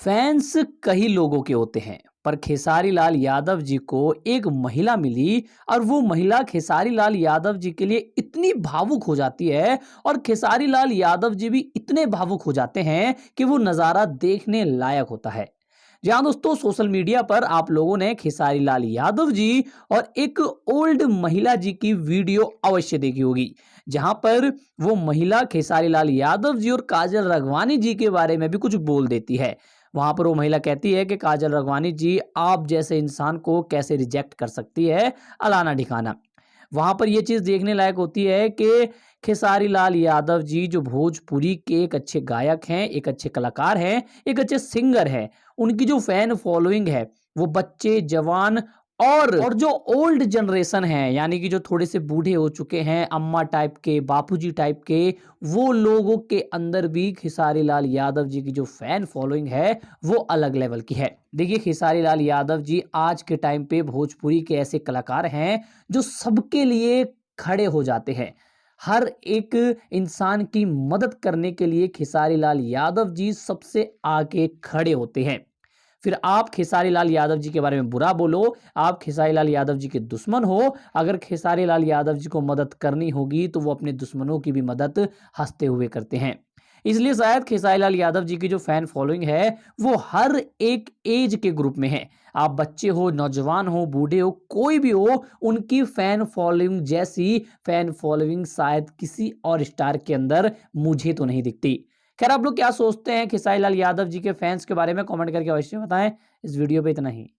Fans कई लोगों के होते हैं पर खेसारी लाल यादव जी को एक महिला मिली और वो महिला खेसारी लाल यादव जी के लिए इतनी भावुक हो जाती है और खेसारी लाल यादव जी भी इतने भावुक हो जाते हैं कि वो नज़ारा देखने लायक होता है। जहां दोस्तों सोशल मीडिया पर आप लोगों ने खेसारी लाल यादव जी और एक ओल्ड महिला जी की वीडियो अवश्य देखी होगी, जहां पर वो महिला खेसारी लाल यादव जी और काजल राघवानी जी के बारे में भी कुछ बोल देती है। वहां पर वो महिला कहती है कि काजल राघवानी जी आप जैसे इंसान को कैसे रिजेक्ट कर सकती है, अलाना ढिकाना। वहां पर ये चीज देखने लायक होती है कि खेसारी लाल यादव जी जो भोजपुरी के एक अच्छे गायक हैं, एक अच्छे कलाकार हैं, एक अच्छे सिंगर हैं, उनकी जो फैन फॉलोइंग है वो बच्चे, जवान और जो ओल्ड जनरेशन है, यानी कि जो थोड़े से बूढ़े हो चुके हैं, अम्मा टाइप के, बापूजी टाइप के, वो लोगों के अंदर भी खेसारी लाल यादव जी की जो फैन फॉलोइंग है वो अलग लेवल की है। देखिए खेसारी लाल यादव जी आज के टाइम पे भोजपुरी के ऐसे कलाकार हैं जो सबके लिए खड़े हो जाते हैं। हर एक इंसान की मदद करने के लिए खेसारी लाल यादव जी सबसे आगे खड़े होते हैं। फिर आप खेसारी लाल यादव जी के बारे में बुरा बोलो, आप खेसारी लाल यादव जी के दुश्मन हो, अगर खेसारी लाल यादव जी को मदद करनी होगी तो वो अपने दुश्मनों की भी मदद हंसते हुए करते हैं। इसलिए शायद खेसारी लाल यादव जी की जो फैन फॉलोइंग है वो हर एक एज के ग्रुप में है। आप बच्चे हो, नौजवान हो, बूढ़े हो, कोई भी हो, उनकी फैन फॉलोइंग जैसी फैन फॉलोइंग शायद किसी और स्टार के अंदर मुझे तो नहीं दिखती। खैर आप लोग क्या सोचते हैं खेसारी लाल यादव जी के फैंस के बारे में कमेंट करके अवश्य बताएं। इस वीडियो पे इतना ही।